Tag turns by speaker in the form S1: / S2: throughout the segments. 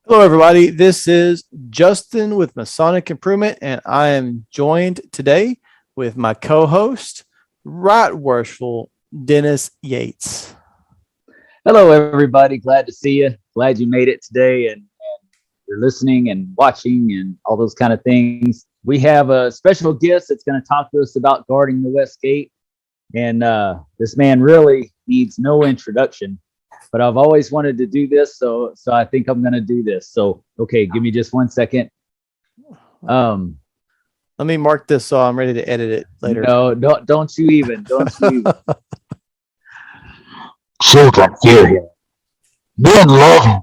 S1: Hello, everybody. This is Justin with Masonic Improvement, and I am joined today with my co-host, Right Worshipful Dennis Yates.
S2: Hello, everybody. Glad to see you. Glad you made it today and you're listening and watching and all those kind of things. We have a special guest that's going to talk to us about guarding the West Gate. And this man really needs no introduction, but I've always wanted to do this. So I think I'm going to do this. So, okay, give me just 1 second.
S1: Let me mark this so I'm ready to edit it later.
S2: No, don't you even.
S3: Children fear him. Men love him.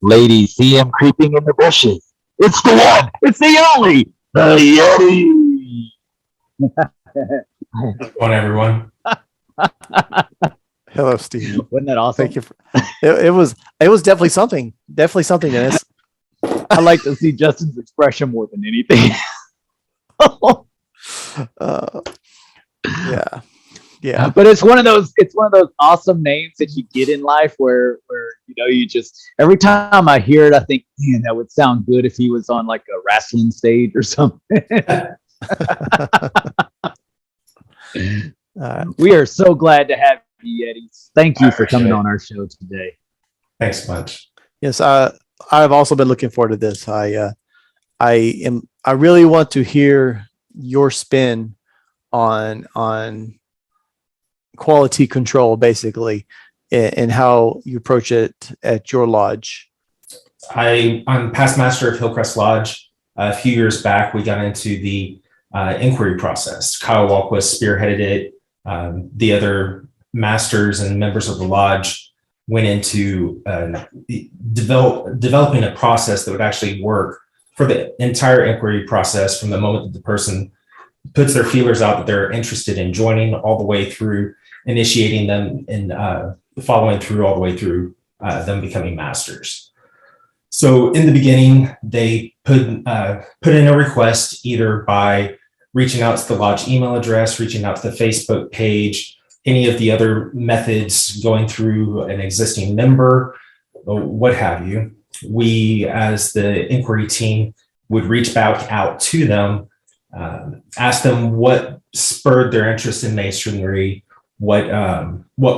S3: Ladies see him creeping in the bushes. It's the one. It's the only. The Yeti.
S4: On everyone.
S1: Hello, Steve.
S2: Wasn't that awesome?
S1: Thank you. It was definitely something. Definitely something, Dennis.
S2: I like to see Justin's expression more than anything.
S1: Yeah.
S2: But it's one of those awesome names that you get in life where you just, every time I hear it, I think, man, that would sound good if he was on like a wrestling stage or something. We are so glad to have you, Yeti. Thank you for coming on our show today.
S4: Thanks so much.
S1: Yes, I've also been looking forward to this. I really want to hear your spin on quality control, basically, and how you approach it at your lodge.
S4: I'm past master of Hillcrest Lodge. A few years back, we got into the inquiry process. Kyle Walquist spearheaded it. The other masters and members of the lodge went into developing a process that would actually work for the entire inquiry process, from the moment that the person puts their feelers out that they're interested in joining, all the way through initiating them and following through all the way through them becoming masters. So in the beginning, they put in a request either by reaching out to the lodge email address, reaching out to the Facebook page, any of the other methods, going through an existing member, what have you. We, as the inquiry team, would reach back out to them, ask them what spurred their interest in masonry, what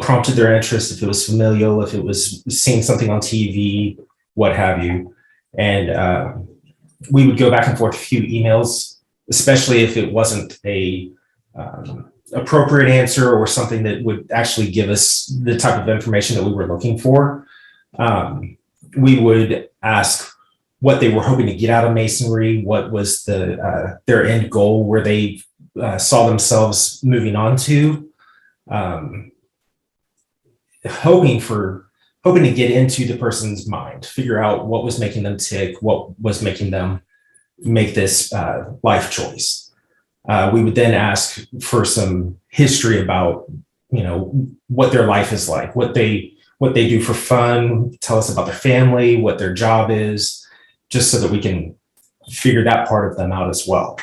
S4: prompted their interest, if it was familial, if it was seeing something on TV, what have you. And we would go back and forth a few emails, especially if it wasn't a appropriate answer or something that would actually give us the type of information that we were looking for. We would ask what they were hoping to get out of masonry, what was their end goal, where they saw themselves moving on to, hoping to get into the person's mind, figure out what was making them tick, what was making them make this life choice. We would then ask for some history about, what their life is like, what they do for fun, tell us about their family, what their job is, just so that we can figure that part of them out as well.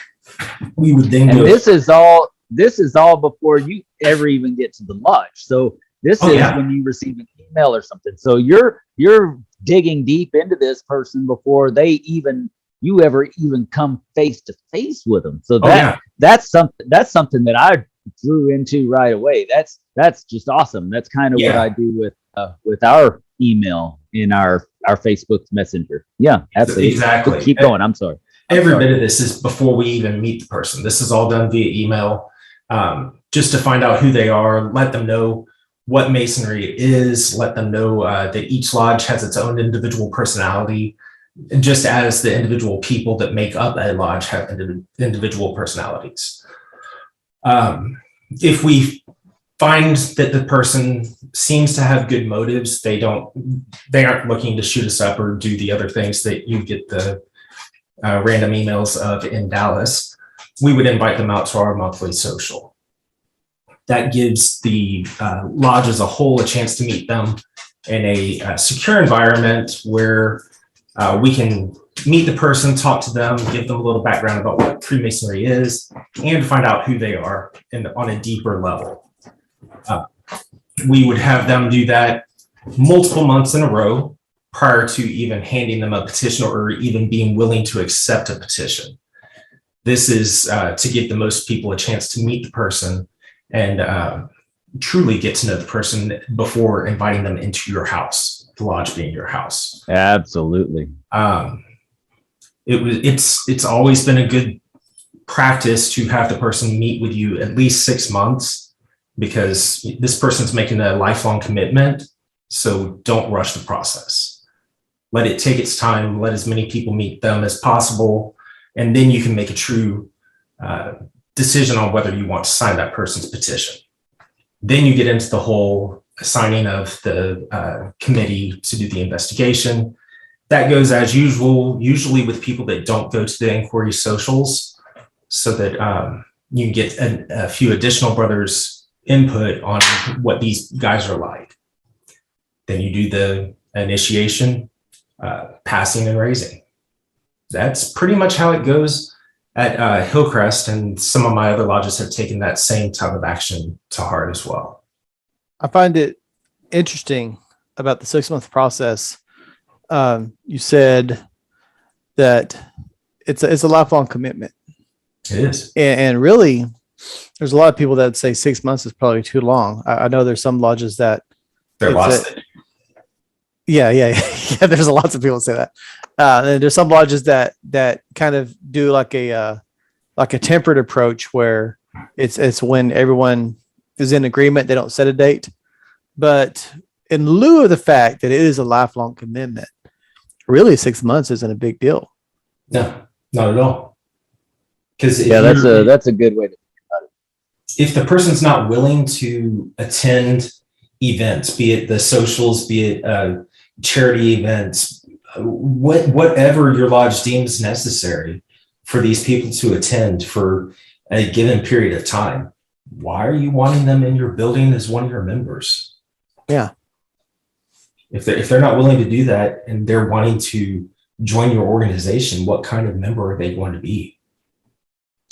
S4: We would then
S2: this is all before you ever even get to the lodge. So this is when you receive an email or something. So you're digging deep into this person before you ever come face to face with them. So that's something that I drew into right away. That's just awesome. That's kind of what I do with our email in our Facebook Messenger. Yeah, absolutely.
S4: Exactly.
S2: Keep going. I'm sorry.
S4: Every bit of this is before we even meet the person. This is all done via email, just to find out who they are, let them know what masonry is, let them know that each lodge has its own individual personality, just as the individual people that make up a lodge have individual personalities. If we find that the person seems to have good motives, they aren't looking to shoot us up or do the other things that you get the random emails of in Dallas, we would invite them out to our monthly social. That gives the lodge as a whole a chance to meet them in a secure environment where we can meet the person, talk to them, give them a little background about what Freemasonry is, and find out who they are on a deeper level. We would have them do that multiple months in a row, prior to even handing them a petition or even being willing to accept a petition. This is to give the most people a chance to meet the person and truly get to know the person before inviting them into your house, the lodge being your house.
S2: Absolutely.
S4: It's always been a good practice to have the person meet with you at least 6 months, because this person's making a lifelong commitment. So don't rush the process. Let it take its time. Let as many people meet them as possible. And then you can make a true decision on whether you want to sign that person's petition. Then you get into the whole assigning of the committee to do the investigation. That goes as usual, usually with people that don't go to the inquiry socials, so that you can get a few additional brothers' input on what these guys are like. Then you do the initiation, passing and raising. That's pretty much how it goes at Hillcrest, and some of my other lodges have taken that same type of action to heart as well.
S1: I find it interesting about the 6-month process. You said that it's a lifelong commitment.
S4: It is.
S1: And really, there's a lot of people that say 6 months is probably too long. I know there's some lodges that
S4: They're lost.
S1: yeah. There's lots of people that say that. And there's some lodges that kind of do like a tempered approach where it's when everyone is in agreement, they don't set a date. But in lieu of the fact that it is a lifelong commitment, really 6 months isn't a big deal.
S4: No, not at all. Because
S2: that's a good way to.
S4: If the person's not willing to attend events, be it the socials, be it charity events, whatever your lodge deems necessary for these people to attend for a given period of time, why are you wanting them in your building as one of your members?
S1: Yeah.
S4: If they're not willing to do that and they're wanting to join your organization, what kind of member are they going to be?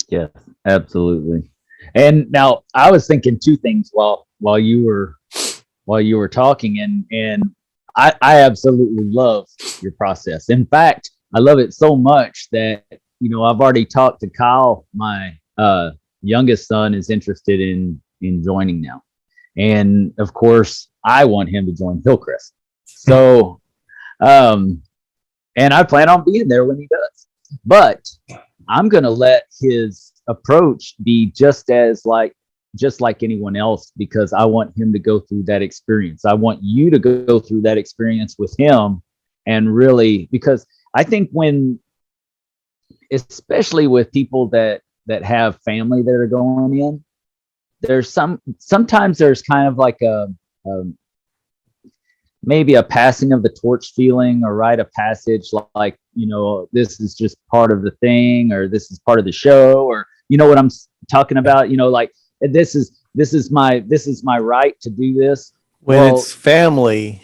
S2: Yeah, absolutely. And now I was thinking two things while you were talking, and I absolutely love your process. In fact, I love it so much that, I've already talked to Kyle. My youngest son is interested in joining now. And of course, I want him to join Hillcrest. So, and I plan on being there when he does. But I'm going to let his approach be just like anyone else, because I want him to go through that experience. I want you to go through that experience with him. And really, because I think especially with people that have family that are going in, sometimes there's kind of like maybe a passing of the torch feeling, or rite of passage, like, this is just part of the thing, or this is part of the show, or what I'm talking about, like this is my right to do this.
S1: When it's family,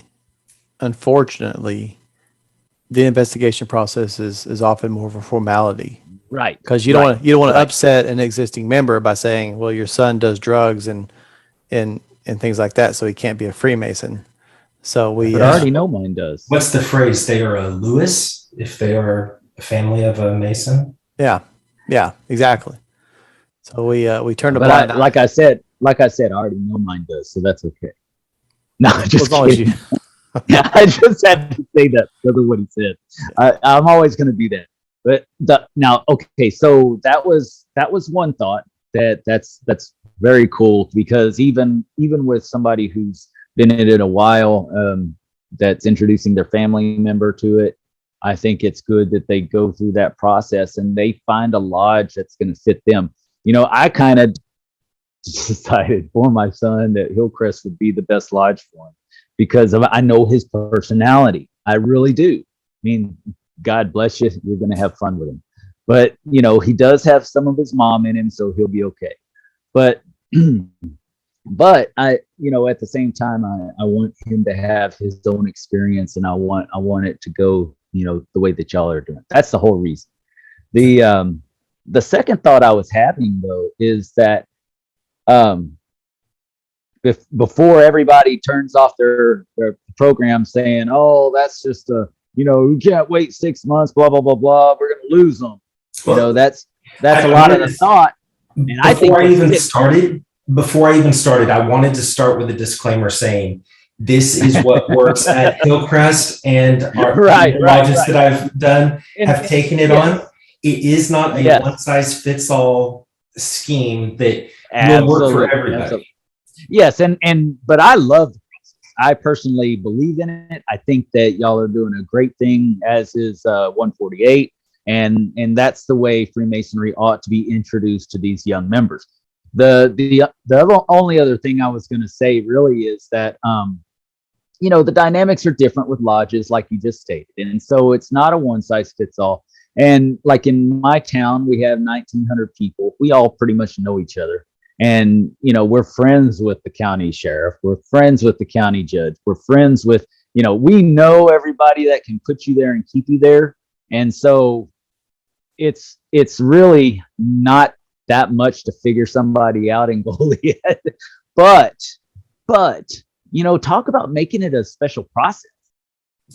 S1: unfortunately, the investigation process is often more of a formality.
S2: Right.
S1: Because you don't want to upset an existing member by saying, well, your son does drugs and things like that, so he can't be a Freemason. So we
S2: already know mine does.
S4: What's the phrase? They are a Lewis if they are a family of a Mason.
S1: Yeah, exactly. So we turned a
S2: But
S1: blind eye.
S2: like I said, I already know mine does, so that's okay. No, just
S1: as long as
S2: kidding. I just had to say that because of what he said. I'm always going to do that. But now, okay, so that was one thought that's very cool, because even with somebody who's been in it a while, that's introducing their family member to it, I think it's good that they go through that process and they find a lodge that's going to fit them. I kind of decided for my son that Hillcrest would be the best lodge for him, because I know his personality. I really do. I mean, God bless you. You're going to have fun with him. But, he does have some of his mom in him, so he'll be okay. But I, at the same time, I want him to have his own experience, and I want it to go, the way that y'all are doing. That's the whole reason. The second thought I was having, though, is that before everybody turns off their program saying, oh, that's just you can't wait 6 months, blah, blah, blah, blah. We're going to lose them.
S4: Well,
S2: That's
S4: I
S2: a lot of
S4: wanted
S2: the
S4: to-
S2: thought. And I think
S4: before I even started, I wanted to start with a disclaimer saying this is what works at Hillcrest, and our lodges that I've done have taken it on. It is not a one size fits all scheme that will work for everybody.
S2: Absolutely. Yes, but I love the process. I personally believe in it. I think that y'all are doing a great thing, as is 148, and that's the way Freemasonry ought to be introduced to these young members. The only other thing I was going to say really is that the dynamics are different with lodges, like you just stated, and so it's not a one size fits all. And like in my town, we have 1,900 people. We all pretty much know each other. And, we're friends with the county sheriff. We're friends with the county judge. We're friends with, we know everybody that can put you there and keep you there. And so it's really not that much to figure somebody out in Goliad. But, talk about making it a special process.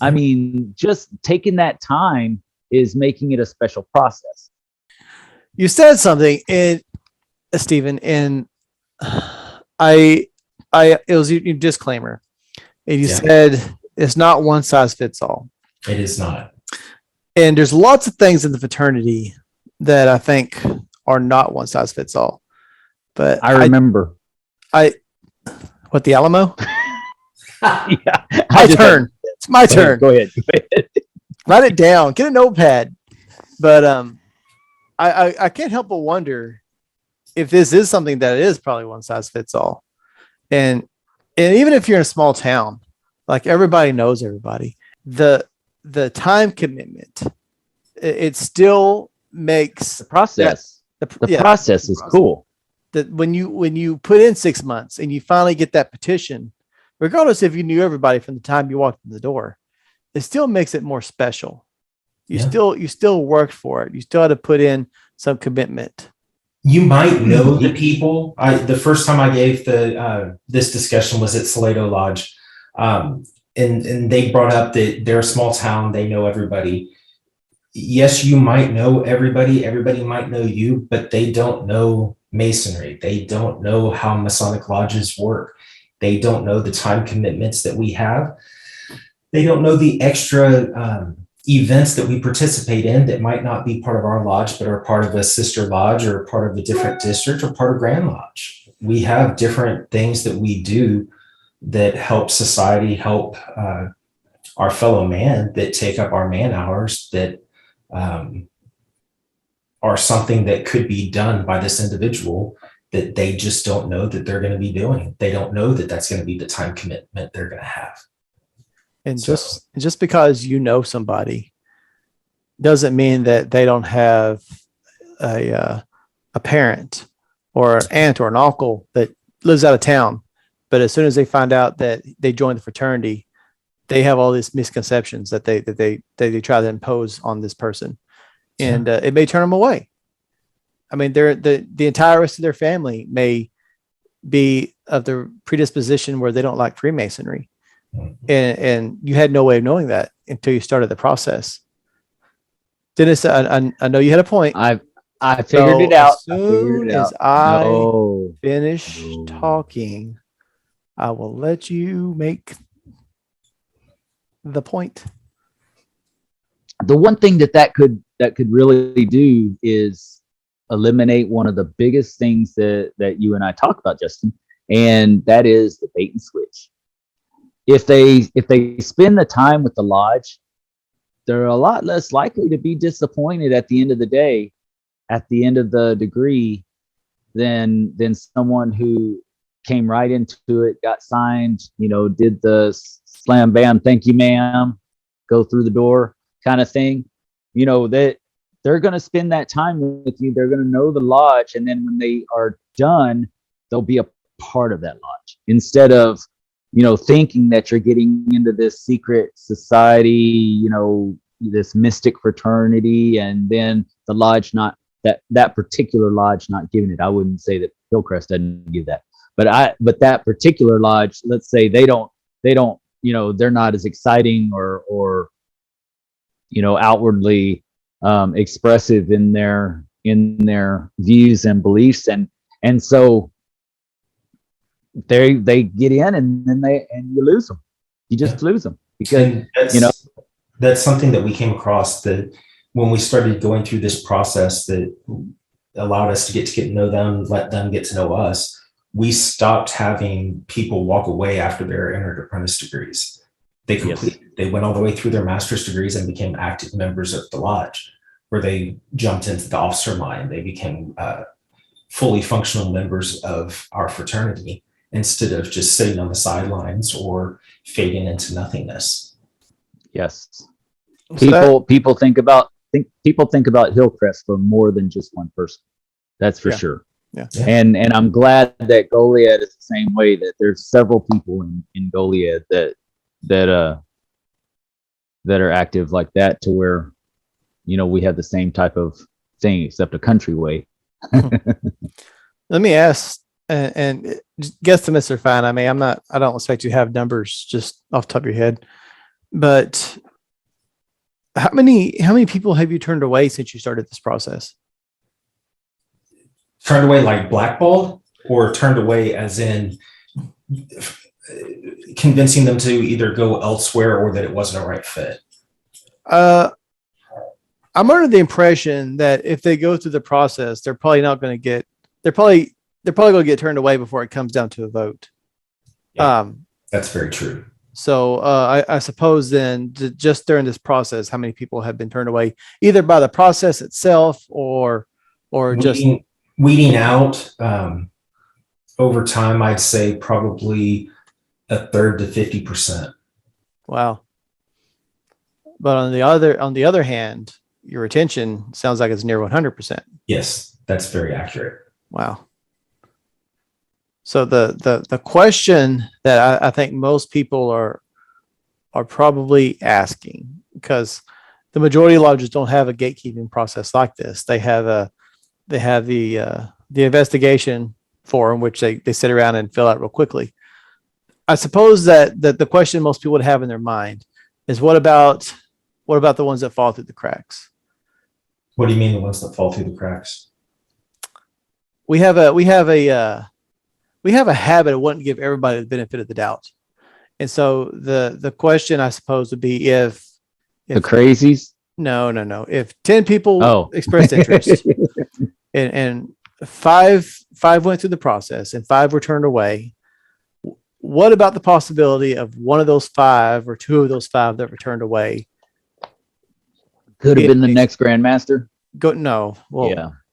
S2: I mean, just taking that time is making it a special process.
S1: You said something, Stephen, and it was your disclaimer, and you said it's not one size fits all.
S4: It is not.
S1: And there's lots of things in the fraternity that I think are not one size fits all. But
S2: I remember.
S1: What, the Alamo?
S2: Yeah.
S1: My turn. It's my turn.
S2: Go ahead.
S1: Write it down. Get a notepad. But I can't help but wonder if this is something that is probably one size fits all. And even if you're in a small town, like everybody knows everybody, the time commitment, it still makes
S2: the process. The process is cool.
S1: That when you put in 6 months and you finally get that petition, regardless if you knew everybody from the time you walked in the door, it still makes it more special. You still worked for it. You still had to put in some commitment.
S4: You might know the people. The first time I gave this discussion was at Salado Lodge, and they brought up that they're a small town. They know everybody. Yes, you might know everybody. Everybody might know you, but they don't know Masonry. They don't know how Masonic lodges work. They don't know the time commitments that we have. They don't know the extra events that we participate in that might not be part of our lodge, but are part of a sister lodge or part of a different district or part of Grand Lodge. We have different things that we do that help society, help our fellow man, that take up our man hours, that are something that could be done by this individual that they just don't know that they're going to be doing. They don't know that that's going to be the time commitment they're going to have.
S1: And just because you know somebody doesn't mean that they don't have a parent or an aunt or an uncle that lives out of town. But as soon as they find out that they joined the fraternity, they have all these misconceptions that they try to impose on this person, and it may turn them away. I mean, the entire rest of their family may be of the predisposition where they don't like Freemasonry. And you had no way of knowing that until you started the process. Dennis, I know you had a point.
S2: I figured it out.
S1: As soon as I finish talking, I will let you make the point.
S2: The one thing that could really do is eliminate one of the biggest things that you and I talk about, Justin, and that is the bait and switch. If they spend the time with the lodge, they're a lot less likely to be disappointed at the end of the day, at the end of the degree, than someone who came right into it, got signed, did the slam bam, thank you ma'am, go through the door kind of thing. That they're going to spend that time with you. They're going to know the lodge, and then when they are done, they'll be a part of that lodge instead of thinking that you're getting into this secret society, this mystic fraternity, and then the lodge not that particular lodge not giving it. I wouldn't say that Hillcrest doesn't give that, but that particular lodge, let's say they don't, they're not as exciting or outwardly expressive in their views and beliefs, and so they get in, and then you lose them. You just lose them because
S4: that's something that we came across, that when we started going through this process that allowed us to get to know them, let them get to know us. We stopped having people walk away after their entered apprentice degrees. They went all the way through their master's degrees and became active members of the lodge, where they jumped into the officer line. They became fully functional members of our fraternity instead of just sitting on the sidelines or fading into nothingness.
S2: Yes. People think about Hillcrest for more than just one person. That's for sure.
S1: Yeah.
S2: And I'm glad that Goliad is the same way, that there's several people in Goliad that are active like that, to where, we have the same type of thing, except a country way.
S1: Let me ask, and guess to Mr. Fine. I mean, I don't expect you to have numbers just off the top of your head, but how many people have you turned away since you started this process?
S4: Turned away like blackballed, or turned away as in convincing them to either go elsewhere or that it wasn't a right fit?
S1: I'm under the impression that if they go through the process, they're probably going to get turned away before it comes down to a vote.
S4: Yeah, that's very true.
S1: So I suppose then, just during this process, how many people have been turned away, either by the process itself or just
S4: weeding out over time? I'd say probably a third to 50%.
S1: Wow. But on the other hand, your retention sounds like it's near 100%.
S4: Yes, that's very accurate.
S1: Wow. So the question that I think most people are probably asking, because the majority of lodges don't have a gatekeeping process like this. They have the investigation form, which they sit around and fill out real quickly. I suppose that the question most people would have in their mind is, what about the ones that fall through the cracks?
S4: What do you mean, the ones that fall through the cracks?
S1: We have a habit of wanting to give everybody the benefit of the doubt. And so the question, I suppose, would be if
S2: the crazies?
S1: No. If 10 people expressed interest and five went through the process and 5 were turned away, what about the possibility of one of those 5 or 2 of those 5 that were turned away
S2: could have been the next grandmaster?
S1: Going all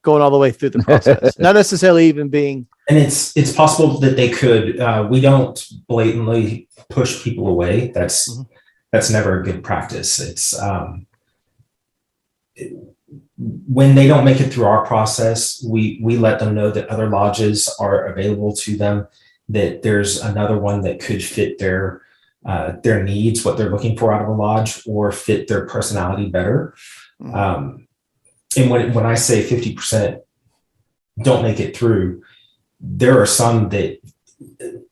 S1: the way through the process, not necessarily even being.
S4: And it's possible that they could. We don't blatantly push people away. That's never a good practice. It's when they don't make it through our process, we let them know that other lodges are available to them, that there's another one that could fit their needs, what they're looking for out of a lodge, or fit their personality better. And when I say 50% don't make it through, there are some that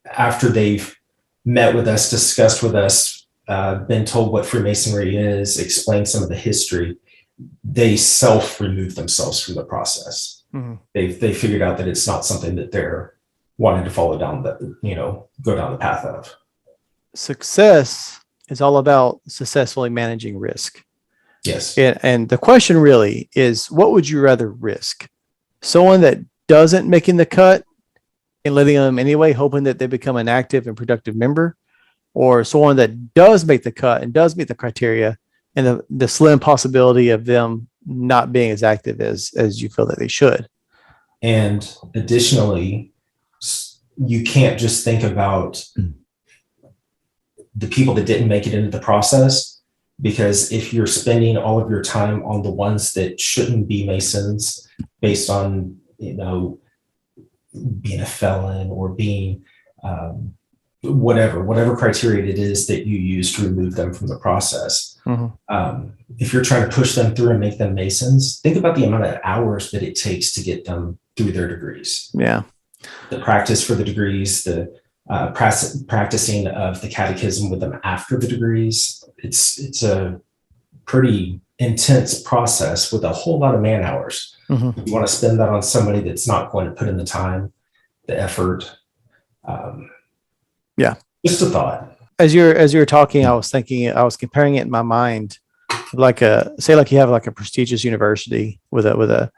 S4: after they've met with us, discussed with us, been told what Freemasonry is, explained some of the history, they self-remove themselves from the process. They figured out that it's not something that they're wanting to follow down go down the path of. Success
S1: is all about successfully managing risk.
S4: Yes.
S1: And the question really is, what would you rather risk? Someone that doesn't making the cut and letting them anyway, hoping that they become an active and productive member, or someone that does make the cut and does meet the criteria, and the slim possibility of them not being as active as you feel that they should?
S4: And additionally, you can't just think about the people that didn't make it into the process, because if you're spending all of your time on the ones that shouldn't be Masons based on, being a felon or being whatever criteria it is that you use to remove them from the process. If you're trying to push them through and make them Masons, think about the amount of hours that it takes to get them through their degrees.
S1: Yeah.
S4: the practice for the degrees, the practicing of the catechism with them after the degrees. It's a pretty intense process with a whole lot of man hours.
S1: Mhm.
S4: You want to spend that on somebody that's not going to put in the time, the effort.
S1: Yeah.
S4: Just a thought.
S1: As you're talking, I was thinking, I was comparing it in my mind, like say like you have like a prestigious university with a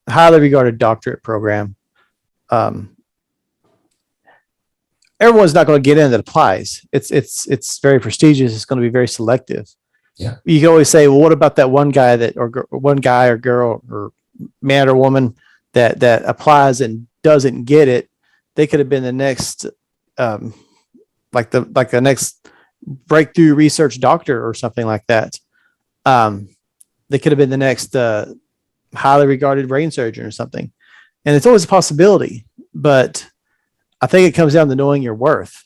S1: highly regarded doctorate program. Everyone's not going to get in that applies. It's very prestigious. It's going to be very selective.
S4: Yeah.
S1: You can always say, well, what about that one guy one guy or girl or man or woman that applies and doesn't get it? They could have been the next, like the next breakthrough research doctor or something like that. They could have been the next highly regarded brain surgeon or something. And it's always a possibility, but I think it comes down to knowing your worth.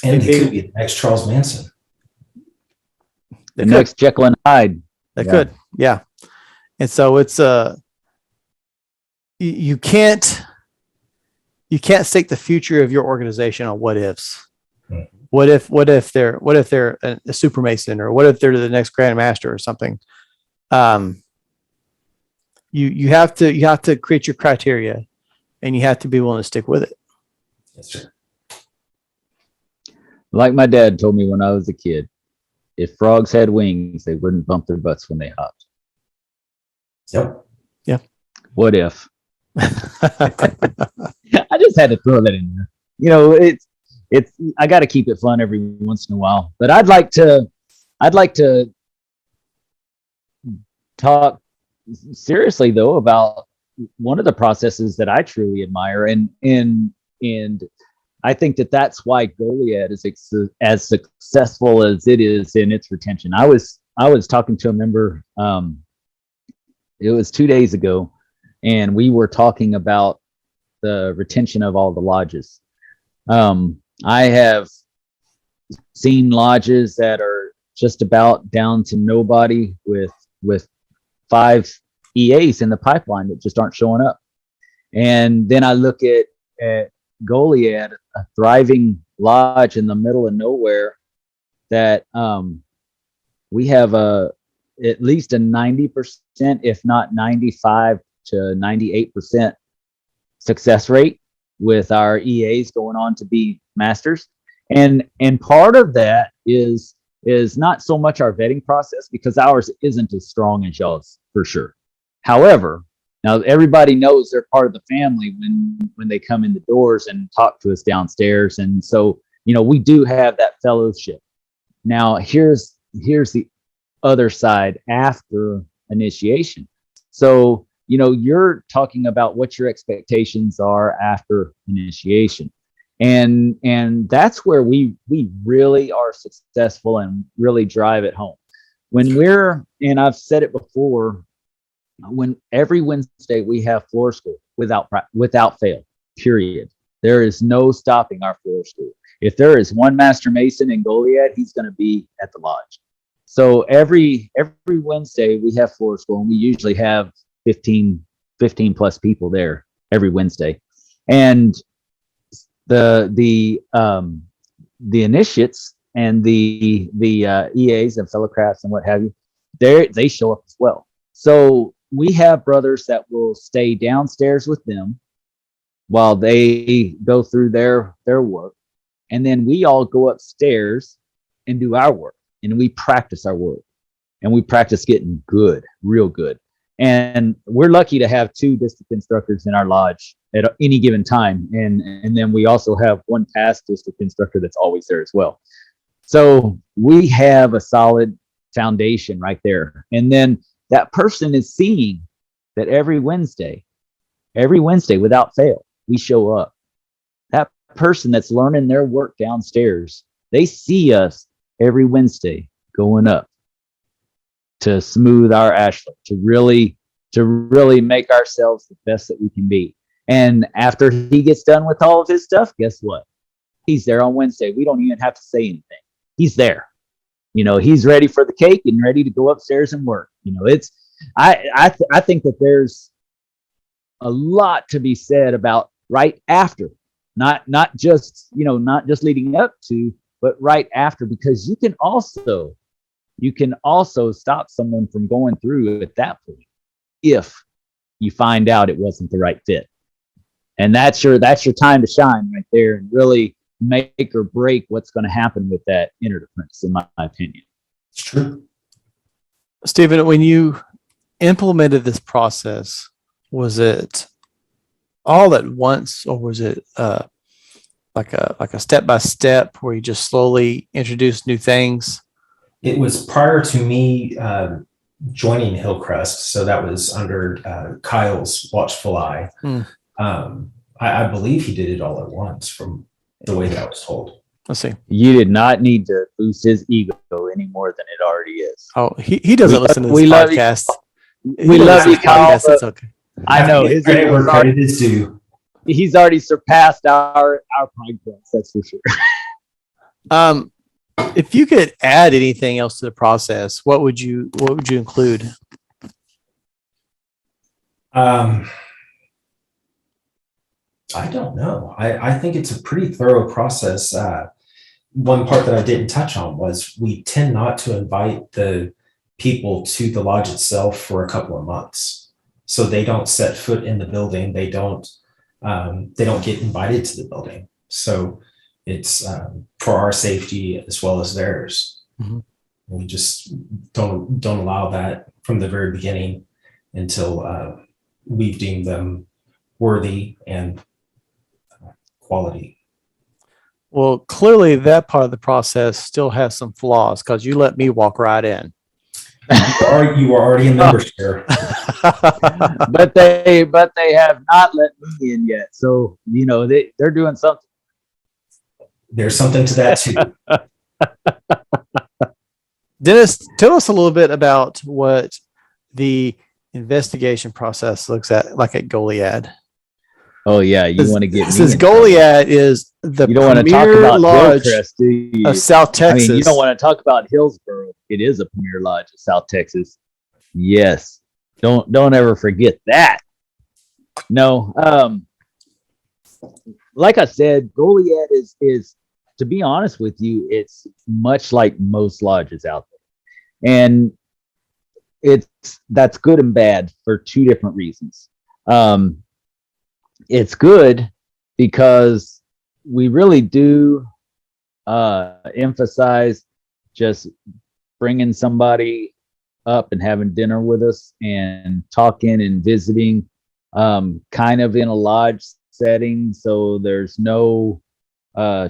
S4: And they could be the next Charles Manson.
S2: The next Jekyll and Hyde.
S1: They could, yeah. And so it's you can't stake the future of your organization on what ifs.
S4: Mhm.
S1: What if they're a super mason, or what if they're the next grand master or something? You have to create your criteria, and you have to be willing to stick with it.
S4: That's true.
S2: Like my dad told me when I was a kid, if frogs had wings, they wouldn't bump their butts when they hopped.
S4: Yep.
S2: What if? I just had to throw that in there. You know, it's I got to keep it fun every once in a while. But I'd like to talk seriously though about one of the processes that I truly admire, and I think that's why Goliad is as successful as it is in its retention. I was talking to a member. It was 2 days ago, and we were talking about the retention of all the lodges. I have seen lodges that are just about down to nobody with 5 EAs in the pipeline that just aren't showing up. And then I look at Goliad, a thriving lodge in the middle of nowhere that we have at least a 90%, if not 95 to 98% success rate with our EAs going on to be masters. And part of that is not so much our vetting process, because ours isn't as strong as y'all's for sure. However, now everybody knows they're part of the family when they come in the doors and talk to us downstairs. And so, you know, we do have that fellowship. Now here's the other side after initiation. So, you know, you're talking about what your expectations are after initiation. And that's where we really are successful and really drive it home. And I've said it before, when every Wednesday we have floor school without fail, period. There is no stopping our floor school. If there is one Master Mason in Goliad, he's going to be at the lodge. So every Wednesday we have floor school, and we usually have 15 plus people there every Wednesday. And the initiates and the EAs and fellow crafts and what have you, they show up as well. So we have brothers that will stay downstairs with them while they go through their work, and then we all go upstairs and do our work, and we practice our work, and we practice getting good, real good. And we're lucky to have 2 district instructors in our lodge at any given time, and then we also have one past district instructor that's always there as well. So we have a solid foundation right there. And then that person is seeing that every Wednesday without fail, we show up. That person that's learning their work downstairs, they see us every Wednesday going up to smooth our asphalt, to really make ourselves the best that we can be. And after he gets done with all of his stuff, guess what? He's there on Wednesday. We don't even have to say anything. He's there. You know, he's ready for the cake and ready to go upstairs and work. You know, I think that there's a lot to be said about right after, not just, not just leading up to, but right after, because you can also stop someone from going through at that point if you find out it wasn't the right fit. And that's your time to shine right there and really make or break what's going to happen with that interdefense, in my opinion.
S4: It's true.
S1: Stephen, when you implemented this process, was it all at once, or was it like a step by step where you just slowly introduced new things?
S4: It was prior to me joining Hillcrest, so that was under Kyle's watchful eye. I believe he did it all at once, from the way that I was told.
S1: Let's see.
S2: You did not need to boost his ego any more than it already is.
S1: Oh, he doesn't listen to this podcast.
S2: We love you, Kyle.
S1: It's okay.
S2: I know his
S4: credit where credit is due.
S2: He's already surpassed our podcast. That's for sure.
S1: If you could add anything else to the process, what would you include?
S4: I don't know. I think it's a pretty thorough process. One part that I didn't touch on was we tend not to invite the people to the lodge itself for a couple of months. So they don't set foot in the building. They don't get invited to the building. So it's for our safety as well as theirs. Mm-hmm. We just don't allow that from the very beginning until we've deemed them worthy and quality.
S1: Well, clearly that part of the process still has some flaws, because you let me walk right in.
S4: You are already a member, sir.
S2: but they have not let me in yet. So they're doing something.
S4: There's something to that too.
S1: Dennis, tell us a little bit about what the investigation process looks like at Goliad.
S2: Oh yeah, you want to get me?
S1: Since Goliad is the
S2: you don't want to talk about
S1: lodge
S2: Hillcrest, do you?
S1: of South Texas.
S2: I mean, you don't want to talk about Hillsboro. It is a premier lodge of South Texas. Yes, don't ever forget that. No, like I said, Goliad is to be honest with you, it's much like most lodges out there, and that's good and bad for two different reasons. It's good because we really do emphasize just bringing somebody up and having dinner with us and talking and visiting, kind of in a lodge setting. So there's no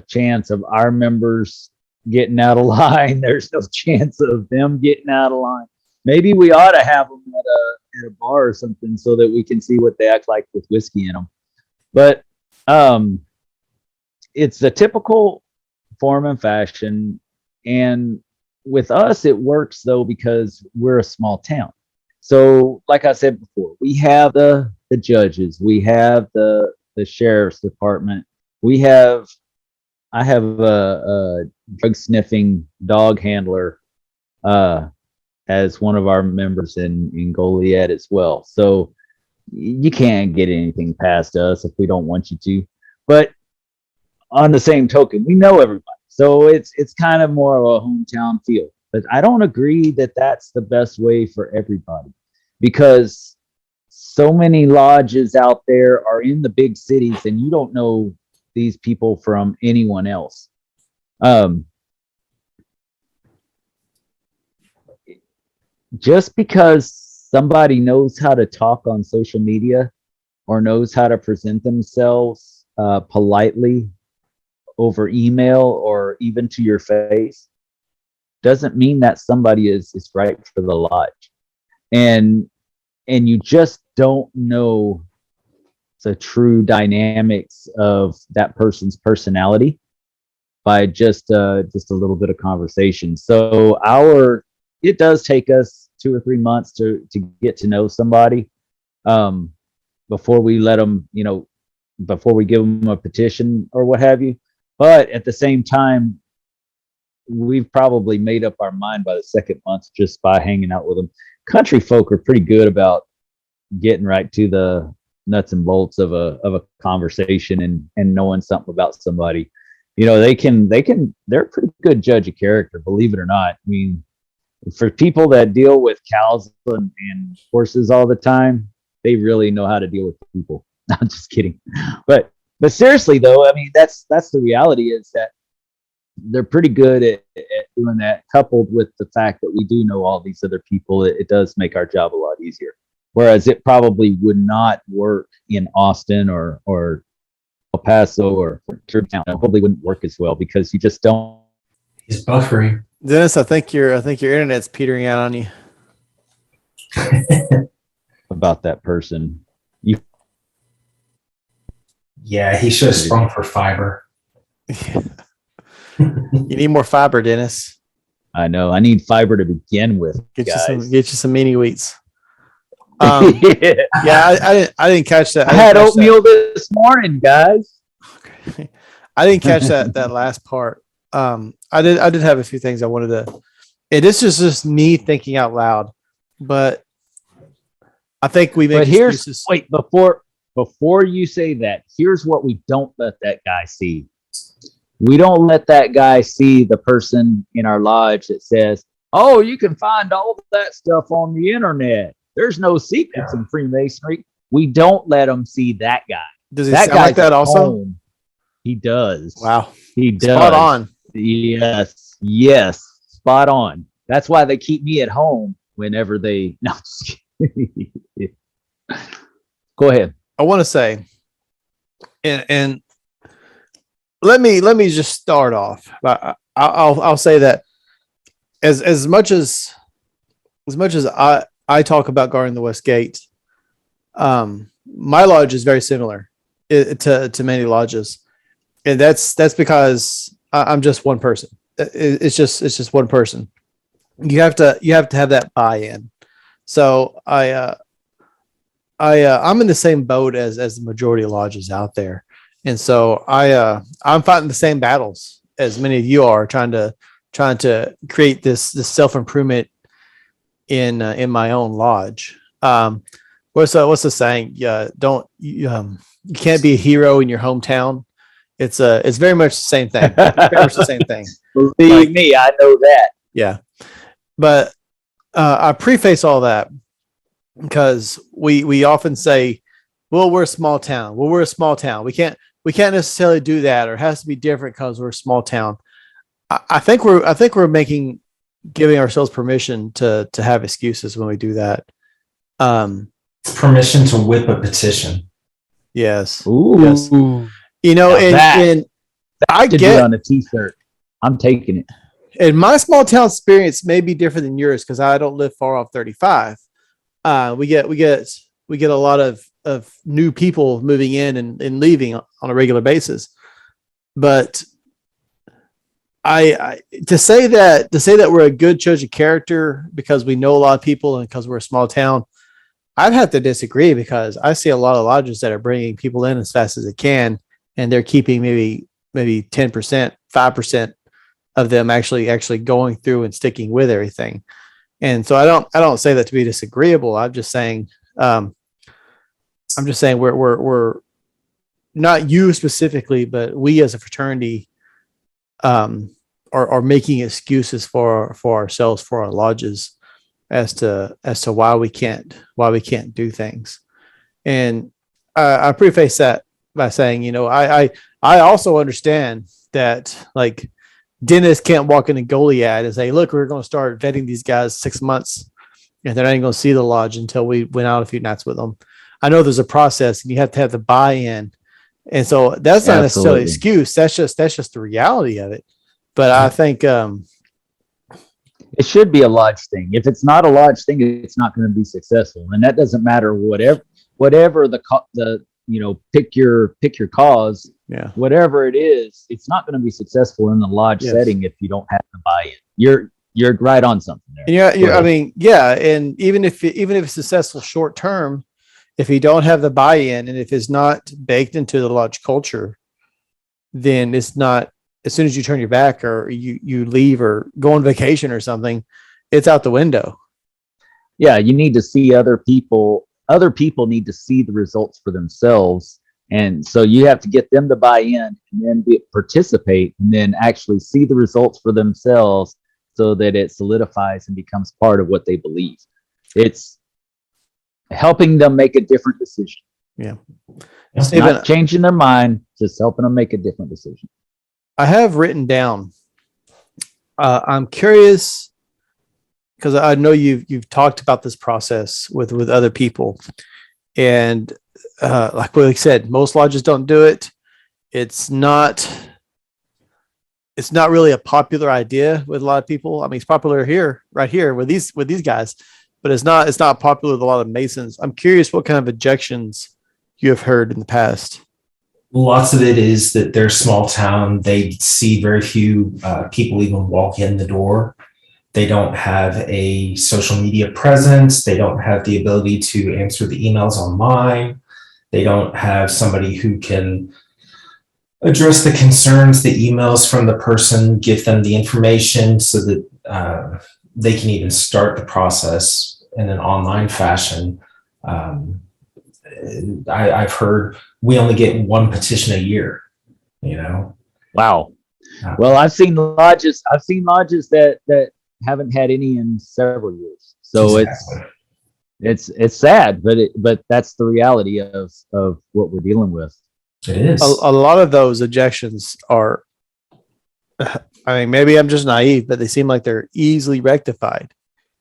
S2: chance of our members getting out of line. There's no chance of them getting out of line. Maybe we ought to have them at a bar or something so that we can see what they act like with whiskey in them. But it's the typical form and fashion. And with us, it works, though, because we're a small town. So like I said before, we have the judges. We have the sheriff's department. I have a drug sniffing dog handler as one of our members in Goliad as well. So you can't get anything past us if we don't want you to. But on the same token, we know everybody. So it's kind of more of a hometown feel. But I don't agree that that's the best way for everybody, because so many lodges out there are in the big cities and you don't know these people from anyone else. Just because somebody knows how to talk on social media or knows how to present themselves politely over email or even to your face doesn't mean that somebody is right for the lodge. And you just don't know the true dynamics of that person's personality by just a little bit of conversation. So it does take us 2 or 3 months to get to know somebody before we let them, before we give them a petition or what have you. But at the same time, we've probably made up our mind by the second month just by hanging out with them. Country folk are pretty good about getting right to nuts and bolts of a conversation and knowing something about somebody. You know, they're a pretty good judge of character, believe it or not. I mean, for people that deal with cows and horses all the time, they really know how to deal with people. I'm just kidding. But seriously though, I mean, that's the reality, is that they're pretty good at doing that, coupled with the fact that we do know all these other people. It does make our job a lot easier. Whereas it probably would not work in Austin or El Paso or Town. It probably wouldn't work as well because you just don't.
S4: He's buffering.
S1: Dennis, I think your internet's petering out on you.
S2: About that person.
S4: Yeah, he should have sprung for fiber.
S1: You need more fiber, Dennis.
S2: I know. I need fiber to begin with.
S1: Get
S2: guys.
S1: you some mini wheats.
S2: Yeah.
S1: Yeah, I didn't catch that.
S2: I had oatmeal this morning, guys.
S1: Okay. I didn't catch that last part. I did have a few things I wanted to. This is just me thinking out loud, but I think we make
S2: But
S1: excuses.
S2: wait, before you say that, here's what we don't let that guy see. We don't let that guy see the person in our lodge that says, "Oh, you can find all that stuff on the internet. There's no secrets in Freemasonry." We don't let him see that guy.
S1: Does he
S2: That
S1: sound like
S2: guy's
S1: that
S2: at
S1: also?
S2: home. He does.
S1: Wow,
S2: He does.
S1: spot on.
S2: Yes, spot on. That's why they keep me at home whenever they. No, just kidding. Go ahead.
S1: I want to say, and let me just start off. I'll say that as much as I talk about guarding the West Gate, my lodge is very similar to many lodges, and that's because I'm just one person. It's just one person. You have to have that buy-in. So I'm in the same boat as the majority of lodges out there, and so I'm fighting the same battles as many of you are, trying to create this self-improvement in my own lodge. What's the saying? You can't be a hero in your hometown. It's very much the same thing. Very much the same thing.
S2: Believe me, I know that.
S1: Yeah, but I preface all that because we often say, "Well, we're a small town. Well, we're a small town. We can't necessarily do that, or it has to be different because we're a small town." I think we're giving ourselves permission to have excuses when we do that.
S4: Permission to whip a petition.
S1: Yes.
S2: Ooh.
S1: Yes. You know, and I
S2: To
S1: get
S2: do on a t-shirt. I'm taking it.
S1: and my small town experience may be different than yours because I don't live far off 35. We get a lot of new people moving in and leaving on a regular basis. But I to say that we're a good judge of character because we know a lot of people and because we're a small town, I'd have to disagree because I see a lot of lodges that are bringing people in as fast as they can, and they're keeping maybe 10%, 5% of them actually going through and sticking with everything. And so I don't say that to be disagreeable. I'm just saying we're not you specifically, but we as a fraternity are making excuses for ourselves, for our lodges, as to why we can't do things. And I preface that by saying, you know, I also understand that, like, Dennis can't walk into Goliad and say, "Look, we're going to start vetting these guys 6 months, and they're not even going to see the lodge until we went out a few nights with them." I know there's a process, and you have to have the buy-in, and so that's not necessarily an excuse. That's just the reality of it. But I think
S2: it should be a lodge thing. If it's not a lodge thing, it's not going to be successful, and that doesn't matter. Whatever the pick your cause.
S1: Yeah.
S2: Whatever it is, it's not going to be successful in the lodge setting if you don't have the buy-in. You're right on something there.
S1: And I mean, yeah, and even if it's successful short term, if you don't have the buy-in and if it's not baked into the lodge culture, then it's not. As soon as you turn your back or you leave or go on vacation or something, it's out the window.
S2: Yeah, you need to see other people other people need to see the results for themselves. And so you have to get them to buy in and then participate and then actually see the results for themselves so that it solidifies and becomes part of what they believe. It's helping them make a different decision.
S1: Yeah.
S2: It's not changing their mind, just helping them make a different decision.
S1: I have written down, I'm curious because I know you've talked about this process with other people, and like we said, most lodges don't do it. It's not really a popular idea with a lot of people. I mean, it's popular right here with these guys, but it's not popular with a lot of Masons. I'm curious what kind of objections you have heard in the past.
S4: Lots of it is that they're small town. They see very few people even walk in the door. They don't have a social media presence. They don't have the ability to answer the emails online. They don't have somebody who can address the concerns, the emails from the person, give them the information so that they can even start the process in an online fashion. I've heard we only get one petition a year, you know?
S2: Wow. Well, I've seen lodges that haven't had any in several years. So exactly. it's sad, but that's the reality of what we're dealing with.
S4: It is.
S1: A lot of those objections are, I mean, maybe I'm just naive, but they seem like they're easily rectified.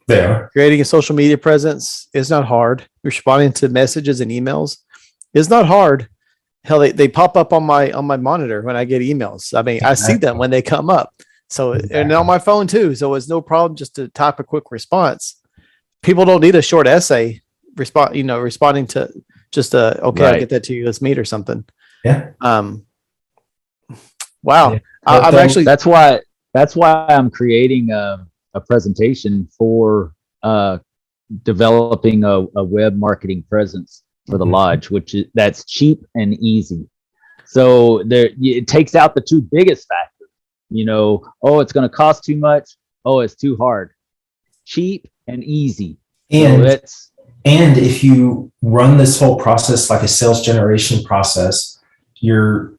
S4: They are.
S1: Creating a social media presence is not hard. Responding to messages and emails is not hard. Hell, they pop up on my monitor when I get emails. I mean, exactly. I see them when they come up. So exactly. And on my phone too. So it's no problem just to type a quick response. People don't need a short essay responding to just okay, right. I'll get that to you. Let's meet or something.
S4: Yeah.
S1: Wow.
S2: Yeah. I'm actually that's why I'm creating a presentation for developing a web marketing presence for the lodge, that's cheap and easy. So it takes out the two biggest factors. It's going to cost too much. Oh, it's too hard. Cheap and easy.
S4: And if you run this whole process like a sales generation process, your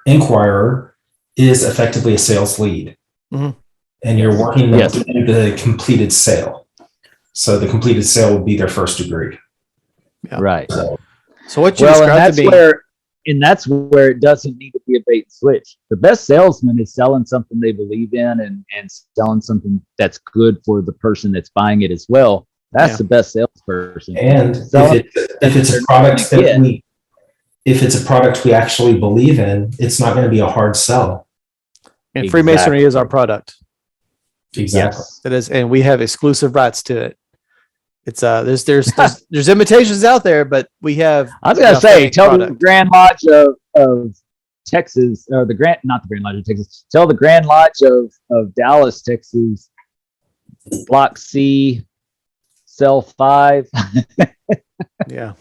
S4: inquirer is effectively a sales lead. Mm-hmm. And you're working them through the completed sale. So the completed sale would be their first degree.
S2: Yeah. Right.
S1: So what you described to me,
S2: and that's where it doesn't need to be a bait and switch. The best salesman is selling something they believe in and selling something that's good for the person that's buying it as well. That's the best salesperson.
S4: And if it's a product we actually believe in, it's not going to be a hard sell.
S1: And Freemasonry is our product.
S4: Exactly.
S1: Yes, it is, and we have exclusive rights to it. It's there's imitations out there, but we have.
S2: I was gonna say, tell the Grand Lodge of Texas, or not the Grand Lodge of Texas. Tell the Grand Lodge of Dallas, Texas, Block C, Cell 5.
S1: Yeah,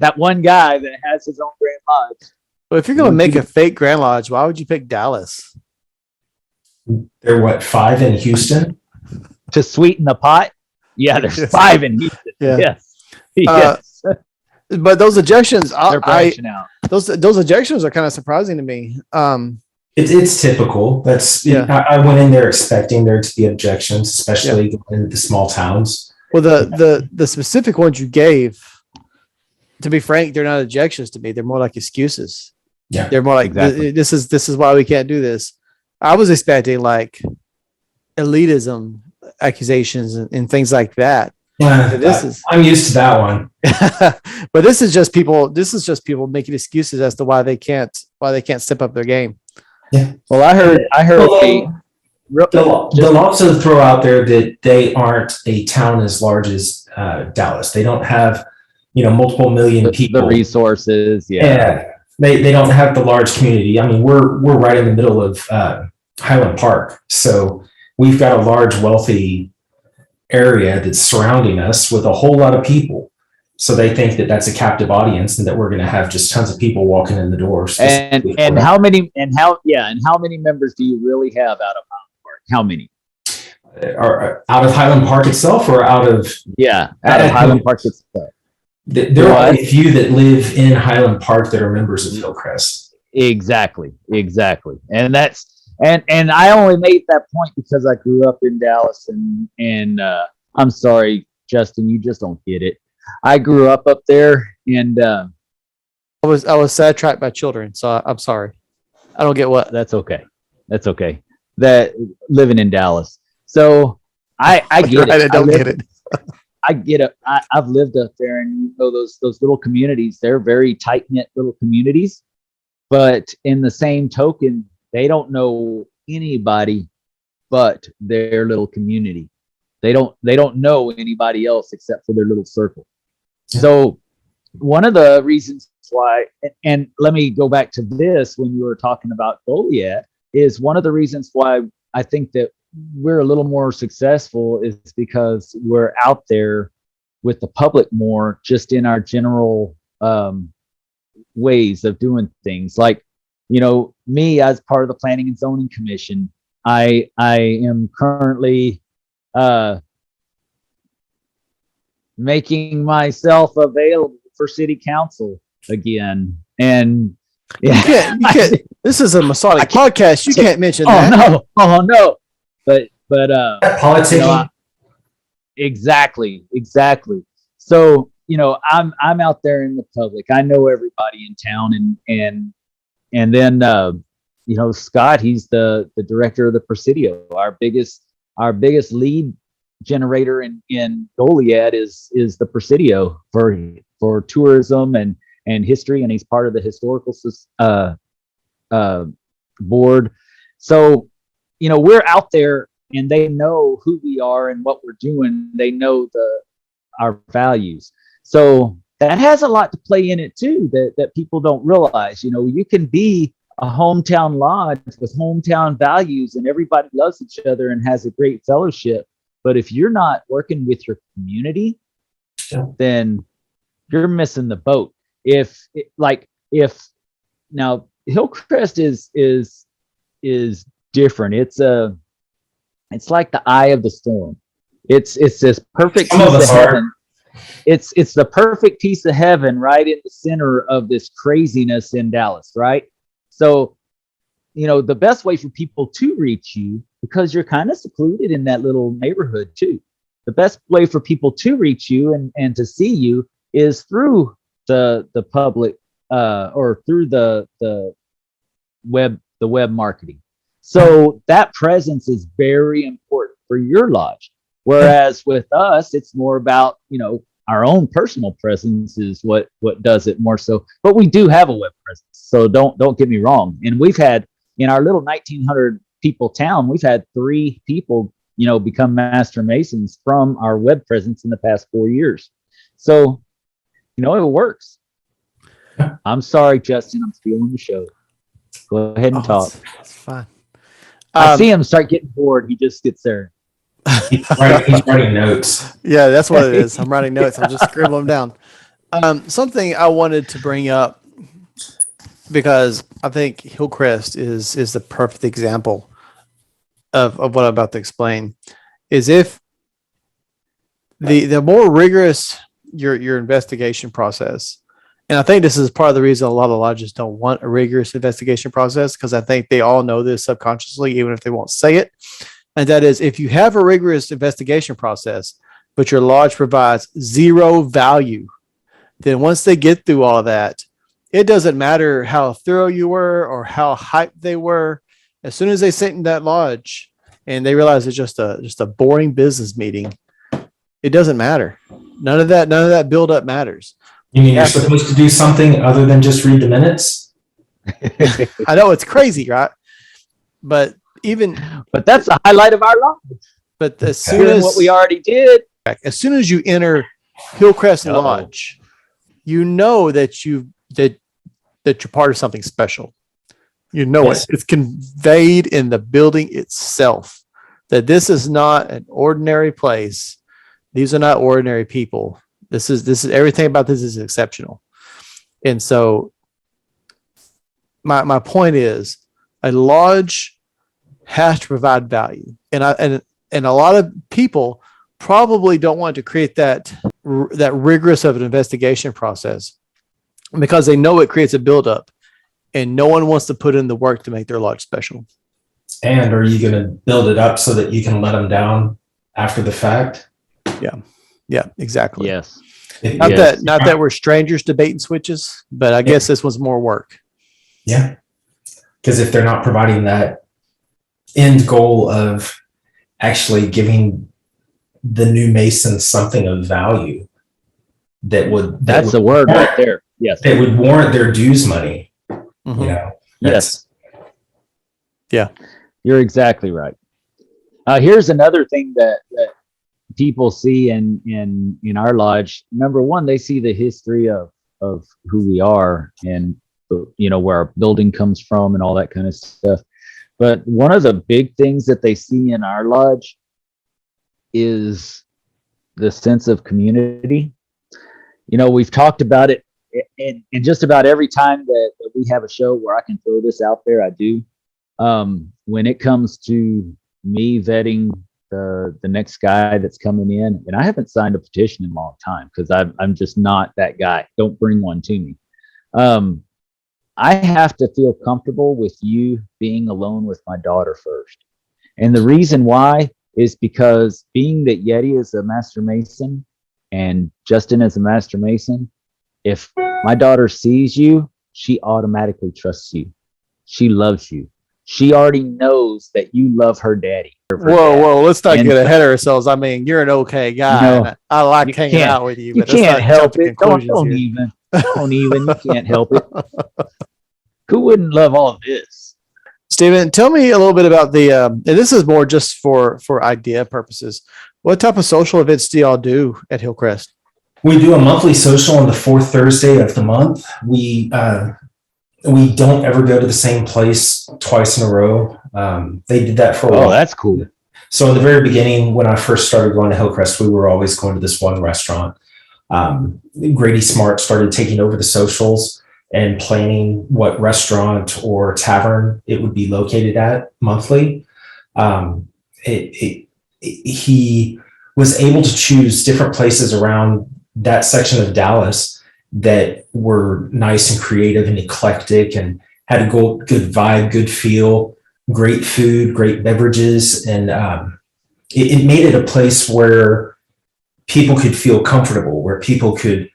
S2: that one guy that has his own Grand Lodge.
S1: Well, if you're gonna make a fake Grand Lodge, why would you pick Dallas?
S4: They're 5 in Houston
S2: to sweeten the pot. Yeah, there's 5 in Houston. Yeah. Yes.
S1: But those objections,
S2: they're branching out.
S1: Those objections are kind of surprising to me.
S4: It's typical. I went in there expecting there to be objections, especially in the small towns.
S1: Well, the specific ones you gave, to be frank, they're not objections to me. They're more like excuses.
S4: Yeah,
S1: they're more like this is why we can't do this. I was expecting like elitism accusations and things like that.
S4: I'm used to that one.
S1: But this is just people making excuses as to why they can't step up their game.
S4: Yeah.
S2: Well, I heard
S4: they'll also throw out there that they aren't a town as large as Dallas. They don't have multiple million people.
S2: The resources.
S4: Yeah. They don't have the large community. I mean, we're right in the middle of Highland Park, so we've got a large, wealthy area that's surrounding us with a whole lot of people. So they think that that's a captive audience, and that we're going to have just tons of people walking in the doors.
S2: And how many members do you really have out of Highland Park? How many?
S4: Are out of Highland Park itself, or out of
S2: Highland Park itself?
S4: There are a few that live in Highland Park that are members of Hillcrest.
S2: Exactly. And that's, and I only made that point because I grew up in Dallas and I'm sorry, Justin, you just don't get it. I grew up there and,
S1: I was sidetracked by children, so I'm sorry. I don't get what.
S2: that's okay. That living in Dallas. So I get
S1: Right,
S2: it.
S1: I don't get it.
S2: I get it. I've lived up there, and you know those little communities. They're very tight knit little communities, but in the same token, they don't know anybody but their little community. They don't know anybody else except for their little circle.
S4: Yeah.
S2: So one of the reasons why, and let me go back to this when you were talking about Goliad, is one of the reasons why I think that we're a little more successful is because we're out there with the public more, just in our general ways of doing things. Like, you know, me as part of the Planning and Zoning Commission, I am currently making myself available for city council again. And yeah,
S1: You can't. This is a Masonic podcast. You can't mention that.
S2: Oh no. But
S4: Politicking.
S2: you know, exactly. So, you know, I'm out there in the public. I know everybody in town, and then you know, Scott, he's the director of the Presidio. Our biggest lead generator in Goliad is the Presidio for tourism and history, and he's part of the historical board. So, you know, we're out there, and they know who we are and what we're doing. They know our values. So that has a lot to play in it too, that people don't realize. You know, you can be a hometown lodge with hometown values and everybody loves each other and has a great fellowship. But if you're not working with your community, then you're missing the boat. If now Hillcrest is different. It's like the eye of the storm. It's this perfect piece of heaven. It's the perfect piece of heaven right in the center of this craziness in Dallas, right? So, you know, the best way for people to reach you, because you're kind of secluded in that little neighborhood too, the best way for people to reach you and to see you is through the public or through the web marketing. So that presence is very important for your lodge. Whereas with us, it's more about, you know, our own personal presence is what does it more so. But we do have a web presence, so don't get me wrong. And we've had, in our little 1,900 people town, we've had 3 people, you know, become Master Masons from our web presence in the past 4 years. So, you know, it works. I'm sorry, Justin, I'm stealing the show. Go ahead and talk.
S1: That's fine.
S2: I see him start getting bored. He just gets there.
S4: He's writing notes.
S1: Yeah, that's what it is. I'm writing notes. I'm just scribbling them down. Something I wanted to bring up, because I think Hillcrest is the perfect example of what I'm about to explain, is if the more rigorous your investigation process, and I think this is part of the reason a lot of lodges don't want a rigorous investigation process, because I think they all know this subconsciously, even if they won't say it. And that is, if you have a rigorous investigation process, but your lodge provides zero value, then once they get through all of that, it doesn't matter how thorough you were or how hyped they were. As soon as they sit in that lodge and they realize it's just a boring business meeting, it doesn't matter. None of that build up matters.
S4: You mean you're supposed to do something other than just read the minutes?
S1: I know it's crazy, right? But
S2: that's the highlight of our lodge.
S1: But as soon as
S2: what we already did,
S1: as soon as you enter Hillcrest Lodge, you know that you're part of something special. You know,
S4: yes.
S1: It's conveyed in the building itself that this is not an ordinary place. These are not ordinary people. This is everything about this is exceptional. And so my point is, a lodge has to provide value. And a lot of people probably don't want to create that that rigorous of an investigation process because they know it creates a buildup, and no one wants to put in the work to make their lodge special.
S4: And are you going to build it up so that you can let them down after the fact?
S1: Yeah, exactly.
S2: Yes.
S1: Not
S2: Yes.
S1: that we're strangers to bait and switches, but I guess this was more work.
S4: Yeah. Because if they're not providing that end goal of actually giving the new Masons something of value
S2: That's the word right there. Yes.
S4: that would warrant their dues money,
S1: Mhm.
S4: you know?
S2: Yes.
S1: Yeah.
S2: You're exactly right. Here's another thing that people see in our lodge. Number one, they see the history of who we are and where our building comes from and all that kind of stuff. But one of the big things that they see in our lodge is the sense of community. We've talked about it in just about every time that we have a show where I can throw this out there, I do. When it comes to me vetting the next guy that's coming in, and I haven't signed a petition in a long time because I'm just not that guy. Don't bring one to me. I have to feel comfortable with you being alone with my daughter first. And the reason why is because being that Yeti is a master mason and Justin is a master mason, if my daughter sees you, she automatically trusts you. She loves you. She already knows that you love her daddy.
S1: Whoa, let's not
S2: And-
S1: get ahead of ourselves. I mean, you're an okay guy. And I like
S2: you
S1: hanging
S2: can't-
S1: out with you,
S2: You
S1: but let's
S2: can't
S1: not
S2: help
S1: jump to
S2: it.
S1: conclusions
S2: Don't
S1: here.
S2: even. Don't even. You can't help it. Who wouldn't love all of this?
S1: Stephen, tell me a little bit about the, and this is more just for idea purposes. What type of social events do y'all do at Hillcrest?
S4: We do a monthly social on the fourth Thursday of the month. We don't ever go to the same place twice in a row. They did that for a while.
S2: Oh, that's cool.
S4: So in the very beginning, when I first started going to Hillcrest, we were always going to this one restaurant. Grady Smart started taking over the socials and planning what restaurant or tavern it would be located at monthly. He was able to choose different places around that section of Dallas that were nice and creative and eclectic and had a good vibe, good feel, great food, great beverages. And it made it a place where people could feel comfortable, where people could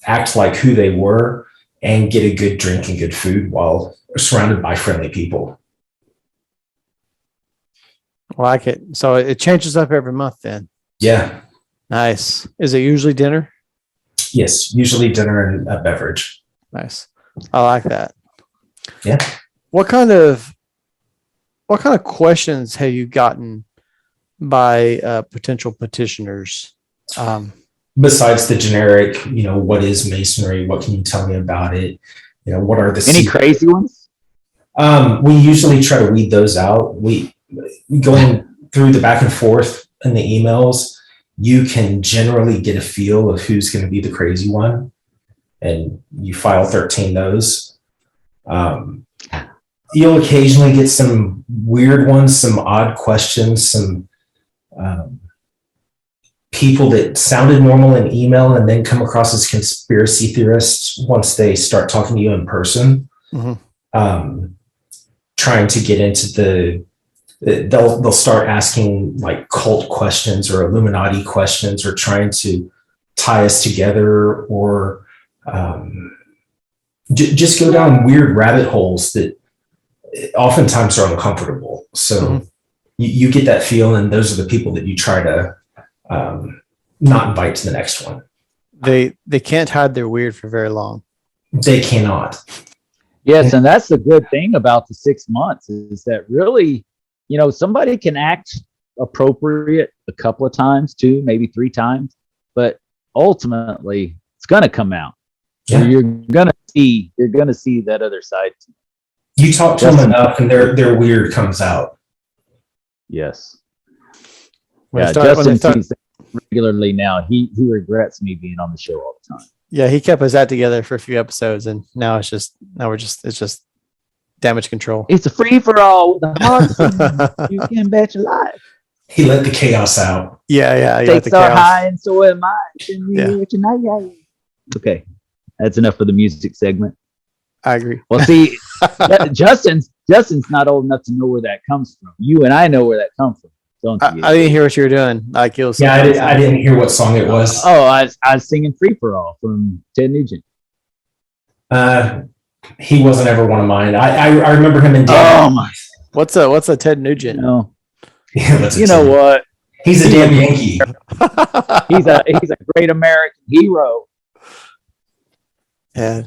S4: act like who they were and get a good drink and good food while surrounded by friendly people.
S1: I like it. So it changes up every month then.
S4: Yeah.
S1: Nice. Is it usually dinner?
S4: Yes. Usually dinner and a beverage.
S1: Nice. I like that.
S4: Yeah.
S1: What kind of questions have you gotten by potential petitioners?
S4: Besides the generic, what is masonry? What can you tell me about it? What are the
S2: Any crazy ones?
S4: We usually try to weed those out. We going through the back and forth in the emails, you can generally get a feel of who's going to be the crazy one, and you file 13 those. You'll occasionally get some weird ones, some odd questions, some people that sounded normal in email and then come across as conspiracy theorists once they start talking to you in person. Mm-hmm. Trying to get into they'll start asking like cult questions or Illuminati questions, or trying to tie us together, or just go down weird rabbit holes that oftentimes are uncomfortable. So mm-hmm. you get that feel, and those are the people that you try to not invite to the next one.
S1: They can't hide their weird for very long.
S4: They cannot.
S2: Yes, and that's the good thing about the 6 months is that really, somebody can act appropriate a couple of times, 2, maybe 3 times, but ultimately it's going to come out. Yeah. You're going to see that other side.
S4: You talk to them enough, and their weird comes out.
S2: Yes.
S1: When
S2: Justin sees that regularly now. He regrets me being on the show all the time.
S1: Yeah, he kept us that together for a few episodes, and now it's just damage control.
S2: It's a free for all with the hearts. You can bet your life.
S4: He let the chaos out.
S1: Yeah.
S2: Stakes are high, and so am I.
S1: Yeah.
S2: Okay, that's enough for the music segment.
S1: I agree.
S2: Well, see, Justin's not old enough to know where that comes from. You and I know where that comes from, don't you?
S1: I didn't hear what you were doing. Like it was.
S4: Yeah, I didn't hear what song it was.
S2: Oh, I was singing "Free for All" from Ted Nugent.
S4: He wasn't ever one of mine. I remember him in.
S2: Oh my!
S1: What's a Ted Nugent?
S2: No.
S4: Yeah,
S2: You know what?
S4: He's a damn Yankee.
S2: He's a great American hero.
S1: Yeah.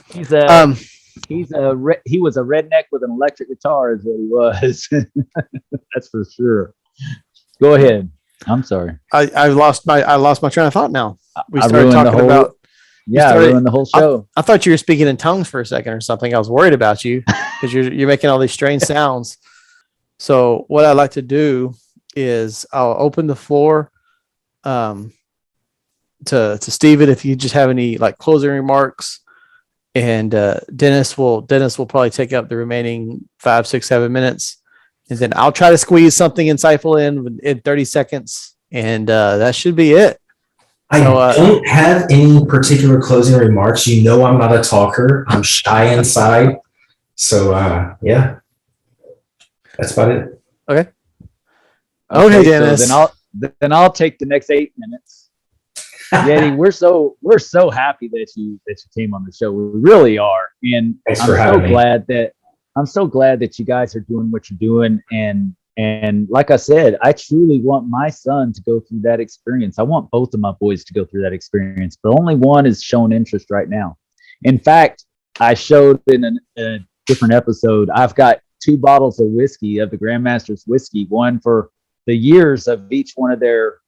S2: He was a redneck with an electric guitar, is what he was. That's for sure. Go ahead. I'm sorry.
S1: I lost my train of thought now. We
S2: I
S1: started
S2: ruined
S1: talking about.
S2: I ruined the whole show.
S1: I thought you were speaking in tongues for a second or something. I was worried about you because you're making all these strange sounds. So what I'd like to do is I'll open the floor to Steven if you just have any like closing remarks, and Dennis will probably take up the remaining 5, 6, 7 minutes, and then I'll try to squeeze something insightful in 30 seconds, and that should be it.
S4: I don't have any particular closing remarks. You know, I'm not a talker. I'm shy inside. So yeah, that's about it.
S1: Okay,
S2: So
S1: Dennis.
S2: then I'll take the next 8 minutes. Yeti, we're so happy that you came on the show. We really are, and
S4: Thanks for having me.
S2: I'm so glad that you guys are doing what you're doing, and like I said, I truly want my son to go through that experience. I want both of my boys to go through that experience, but only one is showing interest right now. In fact, I showed in a different episode, I've got 2 bottles of whiskey, of the Grandmaster's whiskey, one for the years of each one of their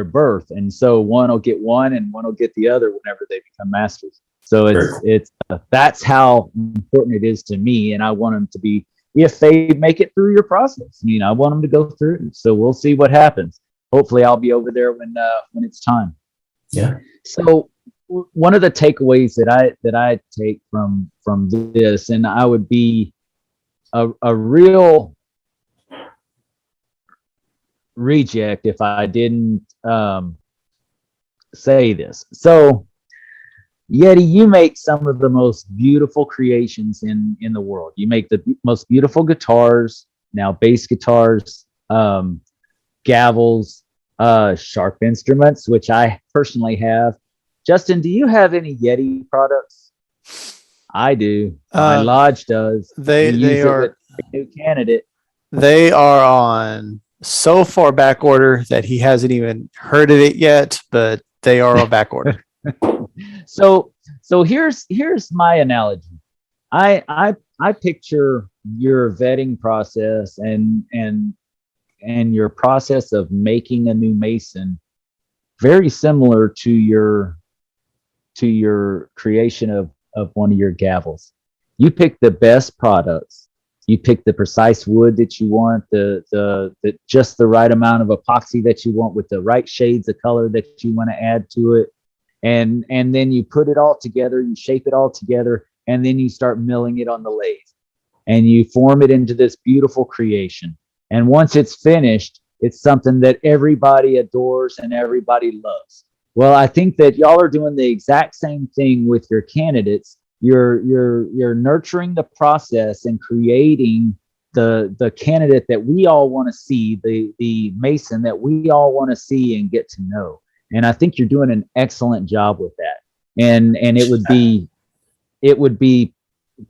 S2: birth. And so one will get one and one will get the other whenever they become masters. So it's that's how important it is to me. And I want them to be, if they make it through your process, I want them to go through it. So we'll see what happens. Hopefully I'll be over there when it's time.
S4: Yeah.
S2: So one of the takeaways that I take from this, and I would be a real reject if I didn't say this. So Yeti, you make some of the most beautiful creations in the world. You make the most beautiful guitars, now bass guitars, gavels, sharp instruments, which I personally have. Justin, do you have any Yeti products? I do. My lodge does.
S1: They are
S2: a new candidate. They
S1: are on so far back order that he hasn't even heard of it yet, but they are on back order.
S2: So here's my analogy. I picture your vetting process and your process of making a new Mason very similar to your creation of one of your gavels. You pick the best products. You pick the precise wood that you want, the just the right amount of epoxy that you want with the right shades of color that you want to add to it. And then you put it all together, you shape it all together, and then you start milling it on the lathe. And you form it into this beautiful creation. And once it's finished, it's something that everybody adores and everybody loves. Well, I think that y'all are doing the exact same thing with your candidates. You're nurturing the process and creating the candidate that we all want to see, the Mason that we all want to see and get to know. And I think you're doing an excellent job with that. And it would be